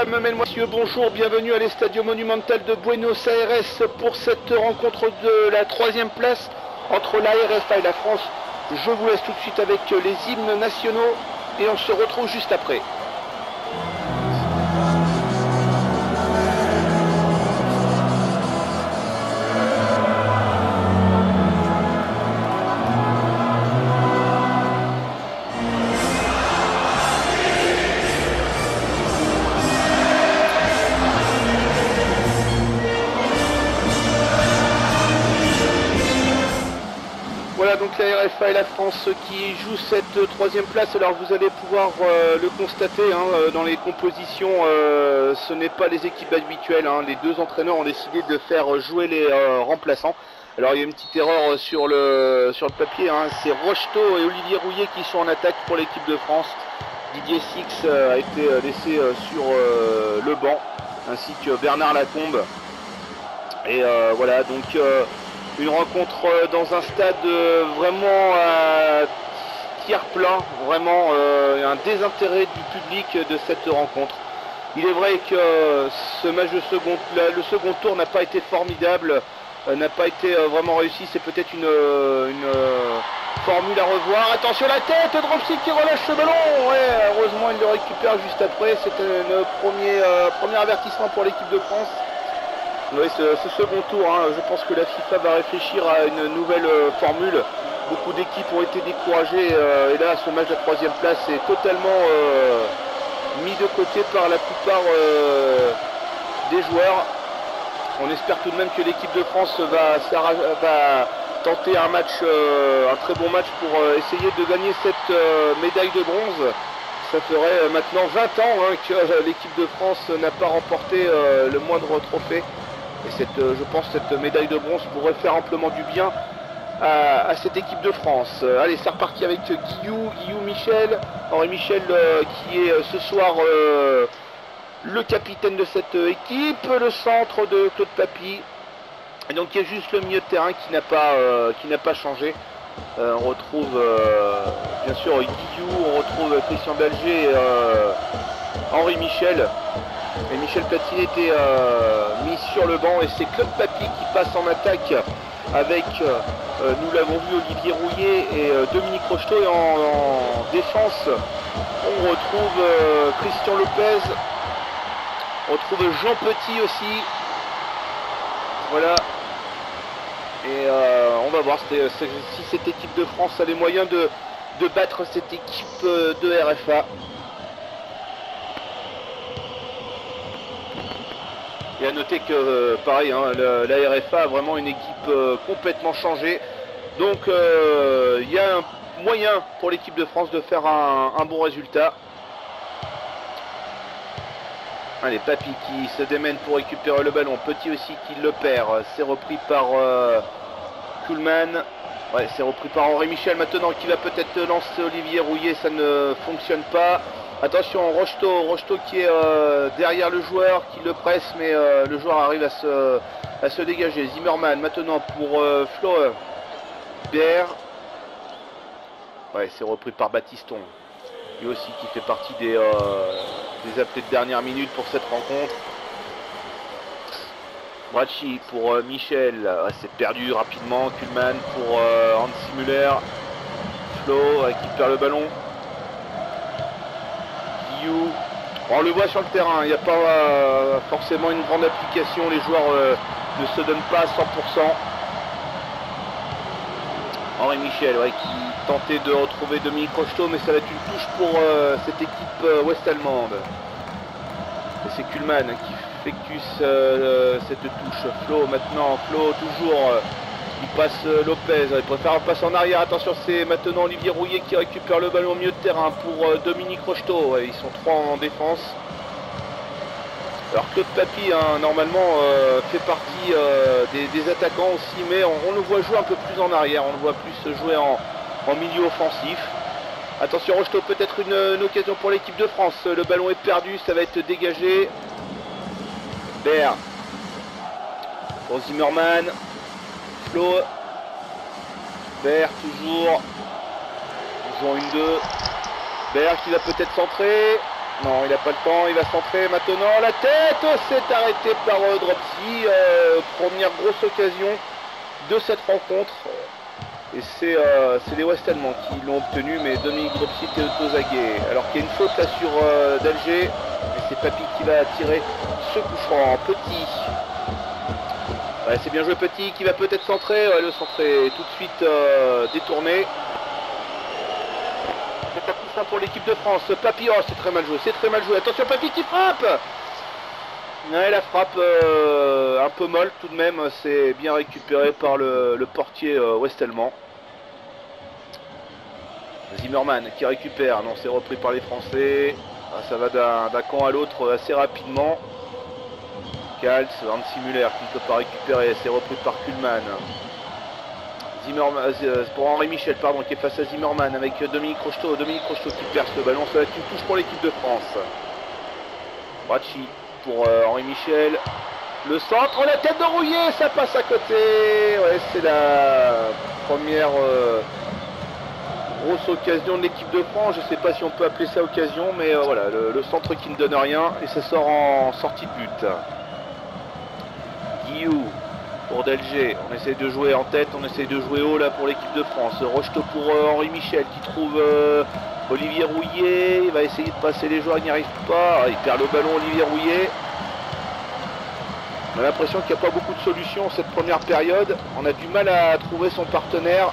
Mesdames, Messieurs, bonjour, bienvenue à l'Estadio Monumental de Buenos Aires pour cette rencontre de la 3e place entre la RFA et la France. Je vous laisse tout de suite avec les hymnes nationaux et on se retrouve juste après. Voilà donc la RFA et la France qui jouent cette 3e place. Alors vous allez pouvoir le constater dans les compositions, ce n'est pas les équipes habituelles. Les deux entraîneurs ont décidé de faire jouer les remplaçants. Alors il y a une petite erreur sur le papier, c'est Rocheteau et Olivier Rouillet qui sont en attaque pour l'équipe de France. Didier Six a été laissé sur le banc, ainsi que Bernard Lacombe. Et voilà donc... une rencontre dans un stade vraiment à tiers plein, vraiment un désintérêt du public de cette rencontre. Il est vrai que ce match de le second tour n'a pas été formidable, n'a pas été vraiment réussi. C'est peut-être une formule à revoir. Attention la tête, Dropsy qui relâche ce ballon. Ouais, heureusement il le récupère juste après. C'était le premier avertissement pour l'équipe de France. Oui, ce second tour, je pense que la FIFA va réfléchir à une nouvelle formule. Beaucoup d'équipes ont été découragées et là, ce match de la 3e place est totalement mis de côté par la plupart des joueurs. On espère tout de même que l'équipe de France va tenter un très bon match pour essayer de gagner cette médaille de bronze. Ça ferait maintenant 20 ans que l'équipe de France n'a pas remporté le moindre trophée. Et je pense que cette médaille de bronze pourrait faire amplement du bien à cette équipe de France. Allez, c'est reparti avec Guillou Michel. Henri Michel qui est ce soir le capitaine de cette équipe. Le centre de Claude Papy. Et donc il y a juste le milieu de terrain qui n'a pas changé. On retrouve bien sûr Guillou, on retrouve Christian Belger, Henri Michel. Et Michel Platini était mis sur le banc et c'est Claude Papy qui passe en attaque avec, nous l'avons vu, Olivier Rouillet et Dominique Rocheteau. Et en défense, on retrouve Christian Lopez, on retrouve Jean Petit aussi. Voilà. Et on va voir si cette équipe de France a les moyens de battre cette équipe de RFA. Et à noter que, pareil, la RFA a vraiment une équipe complètement changée. Donc, il y a un moyen pour l'équipe de France de faire un bon résultat. Allez, Papy qui se démène pour récupérer le ballon. Petit aussi qui le perd. C'est repris par Kuhlmann. Ouais, c'est repris par Henri Michel maintenant qui va peut-être lancer Olivier Rouillet. Ça ne fonctionne pas. Attention, Rocheteau qui est derrière le joueur, qui le presse, mais le joueur arrive à se dégager. Zimmerman maintenant pour Flaubert. Ouais, c'est repris par Baptiston. Lui aussi qui fait partie des appelés de dernière minute pour cette rencontre. Bracci pour Michel. Ouais, c'est perdu rapidement. Kuhlmann pour Hans Müller. Flo qui perd le ballon. On le voit sur le terrain, il n'y a pas forcément une grande application, les joueurs ne se donnent pas à 100%. Henri Michel qui tentait de retrouver Dominique Rocheteau, mais ça va être une touche pour cette équipe ouest-allemande. Et c'est Kuhlmann qui effectue cette touche. Flo maintenant, Flo toujours... il passe Lopez, il préfère passer en arrière. Attention, c'est maintenant Olivier Rouillet qui récupère le ballon au milieu de terrain pour Dominique Rocheteau. Ils sont 3 en défense. Alors Claude Papy, normalement, fait partie des attaquants aussi, mais on le voit jouer un peu plus en arrière. On le voit plus jouer en milieu offensif. Attention, Rocheteau, peut-être une occasion pour l'équipe de France. Le ballon est perdu, ça va être dégagé. Bert pour Zimmerman. Flo, Bert toujours, jouant 1-2, Bert qui va peut-être centrer, Non, il n'a pas le temps, il va centrer maintenant. La tête, c'est arrêté par Dropsy. Première grosse occasion de cette rencontre. Et c'est les Ouest Allemands qui l'ont obtenu, mais Dominique Dropsy était aux aguets. Alors qu'il y a une faute là sur d'Alger. Et c'est Papy qui va tirer ce coup franc. Petit. Ouais, c'est bien joué Petit qui va peut-être centrer. Ouais, le centrer tout de suite détourné. C'est un coup franc pour l'équipe de France. Papy, oh c'est très mal joué, c'est très mal joué. Attention Papy qui frappe. Ouais, la frappe un peu molle tout de même. C'est bien récupéré par le portier ouest-allemand. Zimmerman qui récupère. Non, c'est repris par les Français. Ah, ça va d'un camp à l'autre assez rapidement. Kals, Hansi Müller qui ne peut pas récupérer. C'est repris par Kuhlmann. Zimmerman, pour Henri Michel, pardon, qui est face à Zimmerman avec Dominique Rocheteau. Dominique Rocheteau qui perce le ballon. Ça va être une touche pour l'équipe de France. Bracci pour Henri Michel. Le centre, la tête de Rouillet, ça passe à côté. Ouais, c'est la première grosse occasion de l'équipe de France. Je ne sais pas si on peut appeler ça occasion, mais voilà, le centre qui ne donne rien et ça sort en sortie de but. Guillou pour Delger, on essaie de jouer en tête, on essaie de jouer haut là pour l'équipe de France. Rocheteau pour Henri Michel qui trouve Olivier Rouillet, il va essayer de passer les joueurs, il n'y arrive pas, il perd le ballon Olivier Rouillet. On a l'impression qu'il n'y a pas beaucoup de solutions cette première période, on a du mal à trouver son partenaire.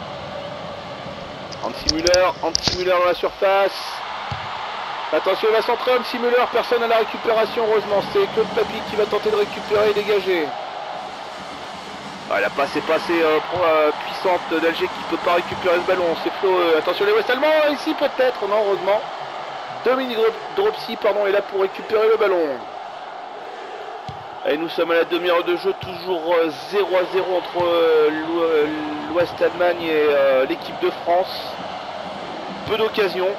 Hansi Müller dans la surface. Attention, il va centrer Hansi Müller, personne à la récupération, heureusement, c'est Claude Papy qui va tenter de récupérer et dégager. Ah, la passe est passée puissante d'Alger qui ne peut pas récupérer ce ballon. C'est Flo. Attention les Ouest Allemands ici peut-être. Non, heureusement. Dominique Dropsy pardon, est là pour récupérer le ballon. Et nous sommes à la demi-heure de jeu. Toujours 0-0 entre l'Ouest Allemagne et l'équipe de France. Peu d'occasions.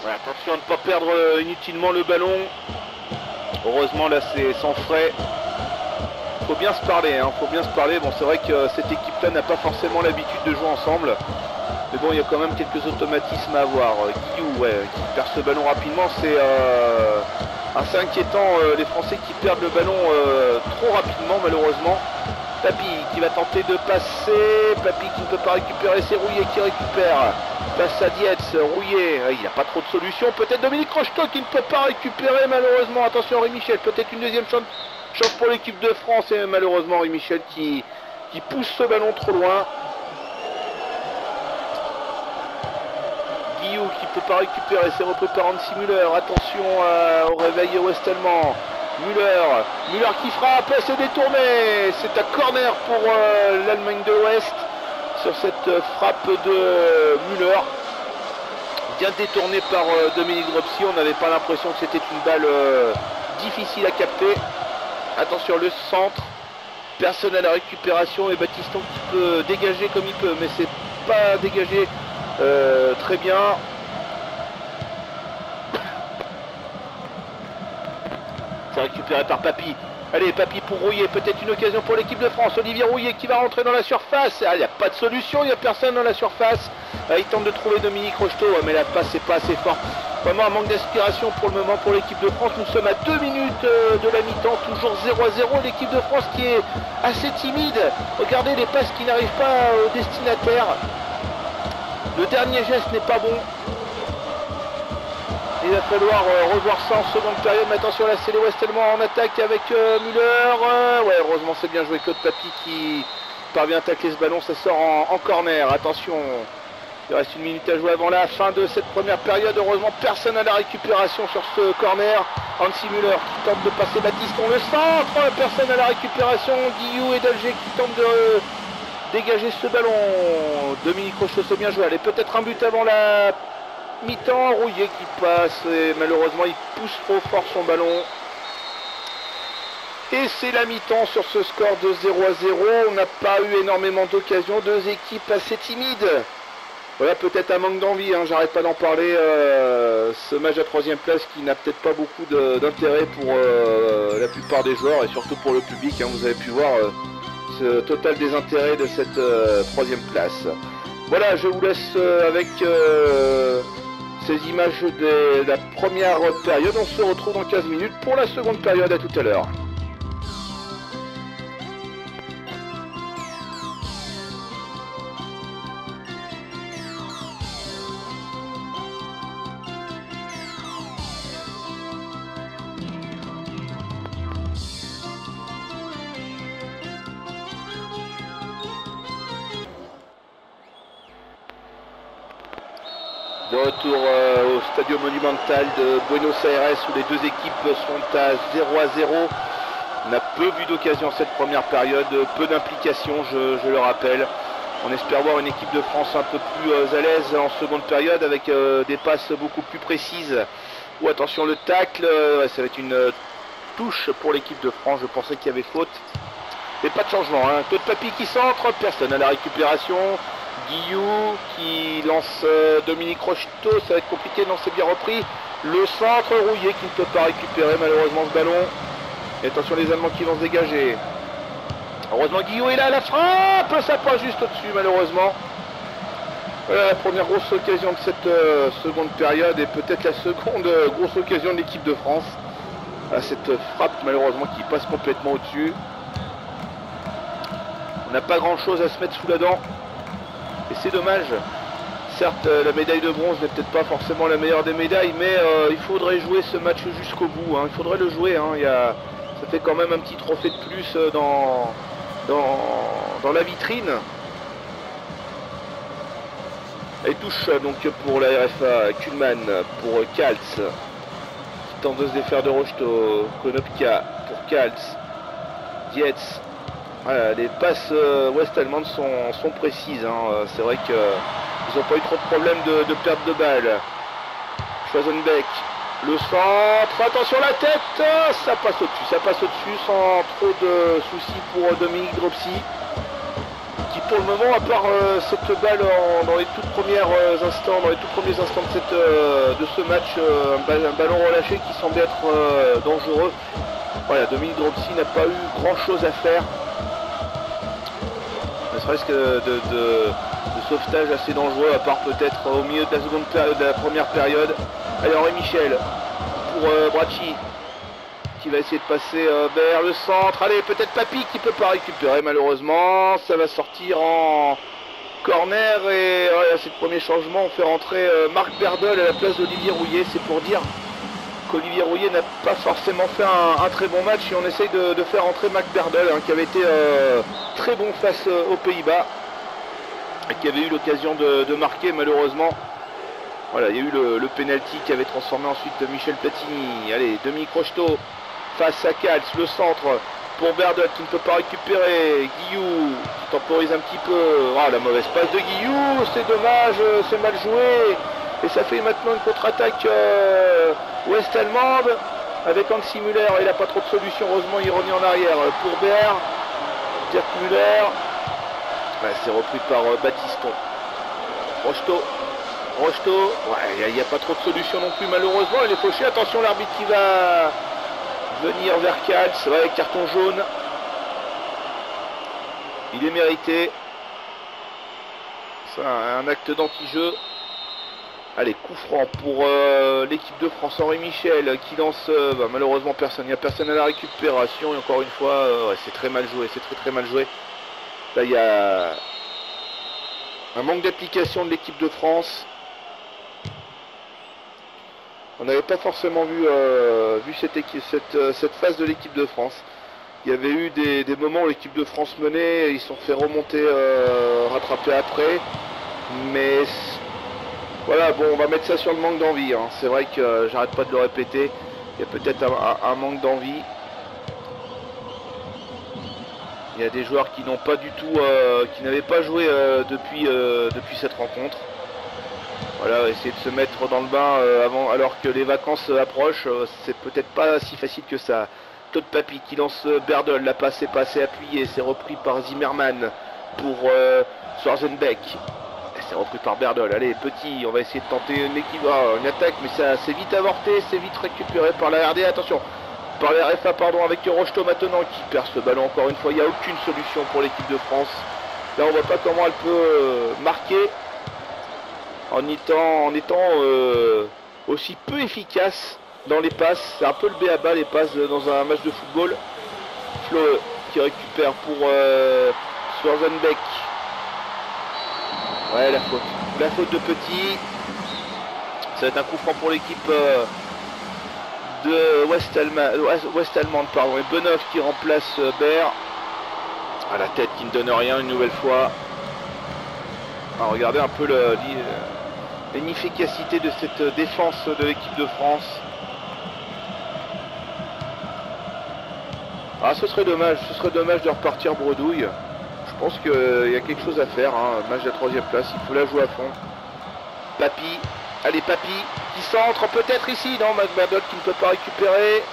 Ouais, attention à ne pas perdre inutilement le ballon. Heureusement là c'est sans frais. Faut bien se parler, hein, faut bien se parler. Bon c'est vrai que cette équipe là n'a pas forcément l'habitude de jouer ensemble. Mais bon il y a quand même quelques automatismes à avoir. Guillou ouais, qui perd ce ballon rapidement, c'est assez inquiétant les Français qui perdent le ballon trop rapidement malheureusement. Papy qui va tenter de passer, Papy qui ne peut pas récupérer, c'est Rouillet qui récupère. Passe à Dietz, Rouillet, il n'y a pas trop de solutions, peut-être Dominique Rocheteau qui ne peut pas récupérer malheureusement, attention Henri Michel, peut-être une deuxième chance pour l'équipe de France et malheureusement Henri Michel qui pousse ce ballon trop loin. Guillou qui ne peut pas récupérer, c'est repris par Hansi Müller, attention au réveil ouest-allemand. Müller qui frappe, c'est détourné, c'est un corner pour l'Allemagne de l'Ouest sur cette frappe de Müller, bien détourné par Dominique Dropsy. On n'avait pas l'impression que c'était une balle difficile à capter. Attention le centre, personne à la récupération et Baptiston qui peut dégager comme il peut, mais c'est pas dégagé très bien. C'est récupéré par Papy. Allez, Papy pour Rouillet, peut-être une occasion pour l'équipe de France. Olivier Rouillet qui va rentrer dans la surface. Ah, il n'y a pas de solution, il n'y a personne dans la surface. Il tente de trouver Dominique Rocheteau, mais la passe n'est pas assez forte. Vraiment un manque d'aspiration pour le moment pour l'équipe de France. Nous sommes à 2 minutes de la mi-temps, toujours 0-0. L'équipe de France qui est assez timide. Regardez les passes qui n'arrivent pas au destinataire. Le dernier geste n'est pas bon. Il va falloir revoir ça en seconde période. Mais attention, là c'est les Ouest Allemands en attaque avec Müller. Ouais, heureusement c'est bien joué. Claude Papy qui parvient à tacler ce ballon. Ça sort en corner. Attention, il reste une minute à jouer avant la fin de cette première période. Heureusement personne à la récupération sur ce corner. Hansi Müller qui tente de passer Baptiston. Le centre, personne à la récupération. Guillou et Delger qui tentent de dégager ce ballon. Dominique Rocheteau, c'est bien joué. Allez, peut-être un but avant la mi-temps. Rouillet qui passe et malheureusement il pousse trop fort son ballon. Et c'est la mi-temps sur ce score de 0-0. On n'a pas eu énormément d'occasions. Deux équipes assez timides. Voilà, peut-être un manque d'envie, hein, j'arrête pas d'en parler. Ce match à 3ème place qui n'a peut-être pas beaucoup d'intérêt pour la plupart des joueurs et surtout pour le public. Hein, vous avez pu voir ce total désintérêt de cette 3ème place. Voilà, je vous laisse avec ces images de la première période. On se retrouve dans 15 minutes pour la seconde période. À tout à l'heure. De retour au Stadio Monumental de Buenos Aires où les deux équipes sont à 0-0. On a peu vu d'occasion cette première période, peu d'implication, je le rappelle. On espère voir une équipe de France un peu plus à l'aise en seconde période avec des passes beaucoup plus précises. Oh, attention le tacle, ça va être une touche pour l'équipe de France. Je pensais qu'il y avait faute. Mais pas de changement, hein. Claude Papy qui centre, personne à la récupération. Guillou qui lance Dominique Rocheteau, ça va être compliqué, non c'est bien repris. Le centre, Rouillé qui ne peut pas récupérer malheureusement ce ballon. Et attention les Allemands qui vont se dégager. Heureusement Guillou est là à la frappe, ça passe juste au-dessus malheureusement. Voilà la première grosse occasion de cette seconde période et peut-être la seconde grosse occasion de l'équipe de France. Cette frappe malheureusement qui passe complètement au-dessus. On n'a pas grand chose à se mettre sous la dent. Et c'est dommage. Certes, la médaille de bronze n'est peut-être pas forcément la meilleure des médailles, mais il faudrait jouer ce match jusqu'au bout. Hein. Il faudrait le jouer. Hein. Ça fait quand même un petit trophée de plus dans la vitrine. Et touche donc pour la RFA, Kuhlmann pour Kaltz, qui tente de se défaire de Rocheteau, Konopka pour Kaltz, Dietz. Voilà, les passes ouest-allemandes sont précises. Hein. C'est vrai qu'ils n'ont pas eu trop de problèmes de perte de balle. Schwarzenbeck, le centre, attention la tête, ça passe au-dessus sans trop de soucis pour Dominique Dropsy, qui pour le moment, à part cette balle dans les tout premiers instants de ce match, un ballon relâché qui semblait être dangereux. Voilà, Dominique Dropsy n'a pas eu grand chose à faire. Ne serait-ce que de sauvetage assez dangereux, à part peut-être au milieu de la première période. Allez, Henri Michel pour Bracci qui va essayer de passer vers le centre. Allez, peut-être Papy qui peut pas récupérer malheureusement. Ça va sortir en corner et voilà, c'est le premier changement. On fait rentrer Marc Berdol à la place d'Olivier Rouillé. C'est pour dire qu'Olivier Rouillé n'a pas forcément fait un très bon match et on essaye de faire entrer Marc Berdol qui avait été très bon face aux Pays-Bas et qui avait eu l'occasion de marquer malheureusement. Voilà, il y a eu le penalty qui avait transformé ensuite Michel Platini. Allez, Dominique Rocheteau face à Kaltz, le centre pour Berdol qui ne peut pas récupérer. Guillou qui temporise un petit peu. Ah, la mauvaise passe de Guillou, c'est dommage, c'est mal joué. Et ça fait maintenant une contre-attaque ouest-allemande avec Hansi Müller. Il n'a pas trop de solutions, heureusement il revient en arrière pour Baer. Dirk Müller. Ouais, c'est repris par Baptiston. Rocheteau, ouais, il n'y a pas trop de solutions non plus malheureusement, il est fauché, attention l'arbitre qui va venir vers Kaltz, ouais, carton jaune. Il est mérité. C'est un acte d'anti-jeu. Allez, coup franc pour l'équipe de France, Henri Michel qui lance, malheureusement personne, il n'y a personne à la récupération et encore une fois, ouais, c'est très mal joué, c'est très mal joué. Là il y a un manque d'application de l'équipe de France. On n'avait pas forcément vu cette phase de l'équipe de France. Il y avait eu des moments où l'équipe de France menait, ils se sont fait remonter, rattraper après. Mais voilà, bon, on va mettre ça sur le manque d'envie. Hein. C'est vrai que j'arrête pas de le répéter. Il y a peut-être un manque d'envie. Il y a des joueurs qui n'ont pas du tout, qui n'avaient pas joué depuis cette rencontre. Voilà, essayer de se mettre dans le bain alors que les vacances approchent, c'est peut-être pas si facile que ça. Claude Papy qui lance Berdol, la passe est pas assez appuyée, c'est repris par Zimmermann pour Schwarzenbeck. C'est repris par Berdol. Allez, petit, on va essayer de tenter une attaque, mais ça c'est vite avorté, c'est vite récupéré par la RD. Attention, par la RFA, pardon, avec Rocheteau maintenant qui perd ce ballon encore une fois. Il n'y a aucune solution pour l'équipe de France. Là, on voit pas comment elle peut marquer. en étant aussi peu efficace dans les passes. C'est un peu le b.a.-ba les passes dans un match de football. Flo qui récupère pour Schwarzenbeck. Ouais, la faute de Petit. Ça va être un coup franc pour l'équipe de West Allemande, pardon. Et Benoff qui remplace Baer. À la tête qui ne donne rien une nouvelle fois. Regardez un peu l'inefficacité de cette défense de l'équipe de France. Ce serait dommage de repartir bredouille. Je pense qu'il y a quelque chose à faire, hein. Match de la 3e place, il faut la jouer à fond. Papy, allez Papy, qui centre peut-être ici, non, McBurdle qui ne peut pas récupérer.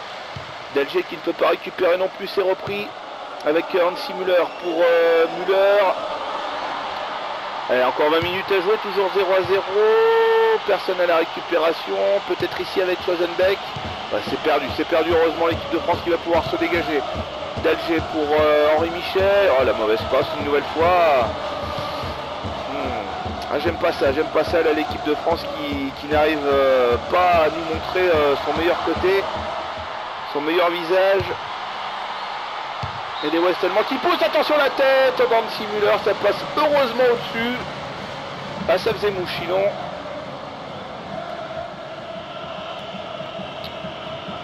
Delger qui ne peut pas récupérer non plus, c'est repris avec Hansi Müller pour Müller. Allez, encore 20 minutes à jouer, toujours 0-0. Personne à la récupération, peut-être ici avec Schwarzenbeck. C'est perdu, heureusement l'équipe de France qui va pouvoir se dégager. D'Alger pour Henri Michel. La mauvaise passe une nouvelle fois. J'aime pas ça là, l'équipe de France qui n'arrive pas à nous montrer son meilleur côté, son meilleur visage. Et les West Allemands qui poussent, attention la tête d'Hansi Müller, ça passe heureusement au-dessus. Ça faisait mouche sinon.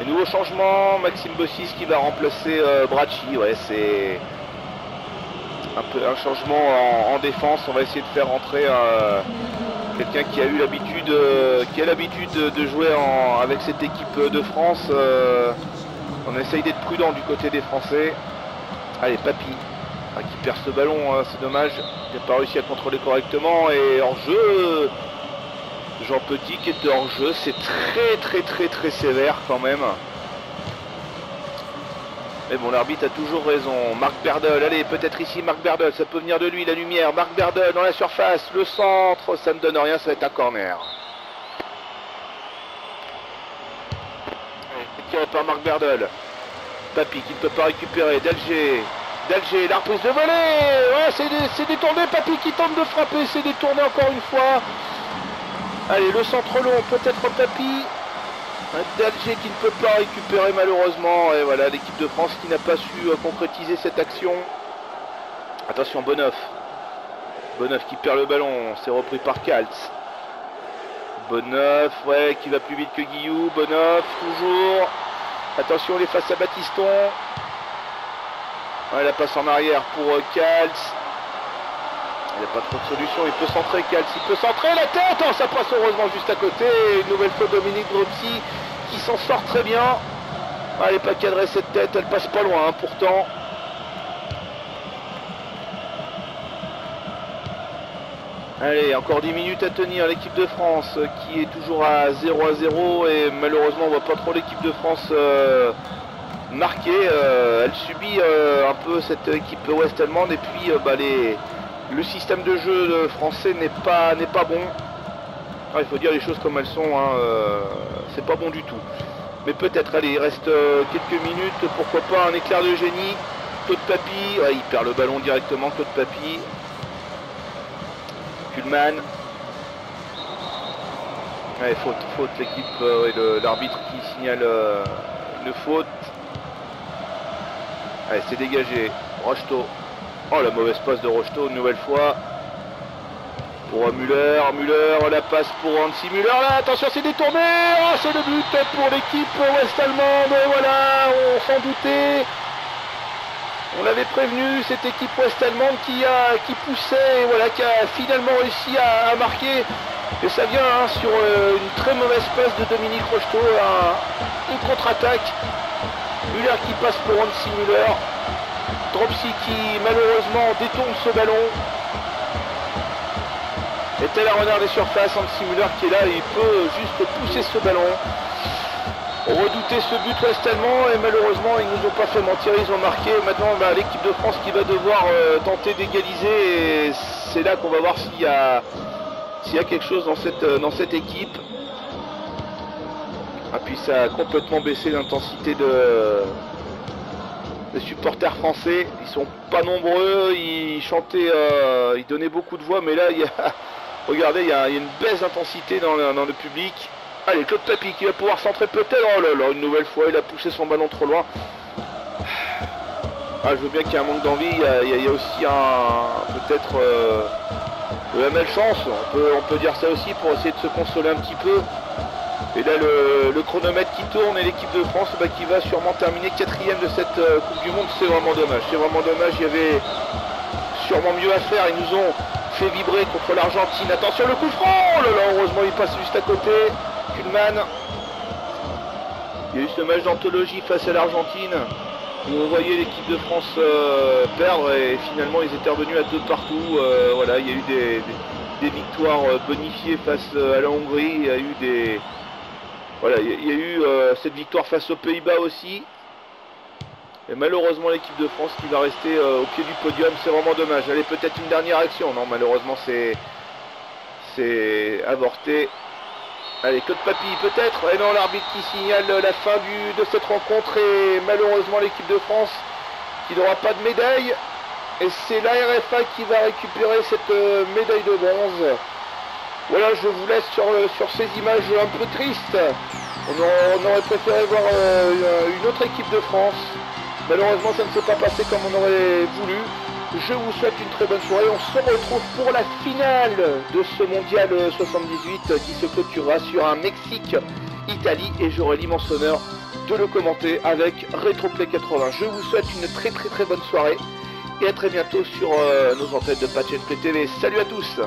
Et nouveau changement, Maxime Bossis qui va remplacer Bracci. Ouais, c'est un peu un changement en défense. On va essayer de faire rentrer quelqu'un qui a eu l'habitude de jouer avec cette équipe de France. On essaye d'être prudent du côté des Français. Allez, Papy qui perd ce ballon, c'est dommage. Il n'a pas réussi à contrôler correctement. Et hors-jeu, Jean Petit qui est hors-jeu, c'est très sévère quand même. Mais bon, l'arbitre a toujours raison. Marc Berdel, allez, peut-être ici Marc Berdel, ça peut venir de lui, la lumière. Marc Berdel dans la surface, le centre, ça ne donne rien, ça va être un corner. Tiré par Marc Berdel. Papy qui ne peut pas récupérer, D'Alger, la reprise de volée. Ouais, c'est détourné, Papy qui tente de frapper, c'est détourné encore une fois. Allez, le centre long, peut-être Papy. D'Alger qui ne peut pas récupérer malheureusement. Et voilà, l'équipe de France qui n'a pas su concrétiser cette action. Attention, Benoff qui perd le ballon, c'est repris par Kaltz. Benoff, ouais, qui va plus vite que Guillou. Benoff, toujours. Attention, il est face à Batiston. Ouais, la passe en arrière pour Kaltz. Il n'y a pas trop de solution, il peut centrer Kaltz, il peut centrer la tête. Ça passe heureusement juste à côté. Une nouvelle fois Dominique Dropsy qui s'en sort très bien. Elle n'est pas cadrée cette tête, elle passe pas loin pourtant. Allez, encore 10 minutes à tenir, l'équipe de France qui est toujours à 0-0 et malheureusement on voit pas trop l'équipe de France marquer. Elle subit un peu cette équipe ouest allemande et puis le système de jeu français n'est pas bon. Il faut dire les choses comme elles sont, hein, c'est pas bon du tout. Mais peut-être, allez, il reste quelques minutes, pourquoi pas un éclair de génie. Claude Papy, il perd le ballon directement, Claude Papy. Kuhlmann. Ouais, faute, l'équipe et l'arbitre qui signale une faute. Allez, c'est dégagé. Rocheteau. La mauvaise passe de Rocheteau une nouvelle fois. Pour Müller, la passe pour Hansi Müller. Là, attention, c'est détourné. C'est le but pour l'équipe ouest-allemande. Et voilà, on s'en doutait. On l'avait prévenu, cette équipe ouest-allemande qui poussait et voilà, qui a finalement réussi à marquer. Et ça vient sur une très mauvaise passe de Dominique Rocheteau, une contre-attaque. Müller qui passe pour Hansi Müller. Dropsy qui malheureusement détourne ce ballon. Et tel un renard des surfaces, Hansi Müller qui est là et il peut juste pousser ce ballon. On redoutait ce but ouest-allemand et malheureusement ils nous ont pas fait mentir, ils ont marqué. Maintenant l'équipe de France qui va devoir tenter d'égaliser et c'est là qu'on va voir s'il y a quelque chose dans cette équipe. Puis ça a complètement baissé l'intensité des supporters français. Ils sont pas nombreux, ils chantaient, ils donnaient beaucoup de voix, mais là il Regardez, il y a une baisse d'intensité dans le public. Allez, Claude Papy qui va pouvoir centrer peut-être. Oh là là, une nouvelle fois, il a poussé son ballon trop loin. Ah, je veux bien qu'il y ait un manque d'envie. Il y a aussi peut-être de la malchance. On peut dire ça aussi pour essayer de se consoler un petit peu. Et là, le chronomètre qui tourne et l'équipe de France qui va sûrement terminer 4e de cette Coupe du Monde. C'est vraiment dommage. C'est vraiment dommage. Il y avait sûrement mieux à faire. Ils nous ont fait vibrer contre l'Argentine. Attention, le coup franc. Oh là là, heureusement, il passe juste à côté. Kuhlmann. Il y a eu ce match d'anthologie face à l'Argentine où on voyait l'équipe de France perdre et finalement ils étaient revenus à 2 partout. Voilà, il y a eu des victoires bonifiées face à la Hongrie. Il y a eu il y a eu cette victoire face aux Pays-Bas aussi. Et malheureusement l'équipe de France qui va rester au pied du podium, c'est vraiment dommage. Allez, peut-être une dernière action. Non, malheureusement c'est avorté. Allez, Claude Papy peut-être. Et non, l'arbitre qui signale la fin de cette rencontre. Et malheureusement l'équipe de France qui n'aura pas de médaille. Et c'est la RFA qui va récupérer cette médaille de bronze. Voilà, je vous laisse sur ces images un peu tristes. On aurait préféré voir une autre équipe de France. Malheureusement, ça ne s'est pas passé comme on aurait voulu. Je vous souhaite une très bonne soirée. On se retrouve pour la finale de ce mondial 78 qui se clôturera sur un Mexique-Italie. Et j'aurai l'immense honneur de le commenter avec Retroplay 80. Je vous souhaite une très bonne soirée. Et à très bientôt sur nos antennes de Patch & Play TV. Salut à tous!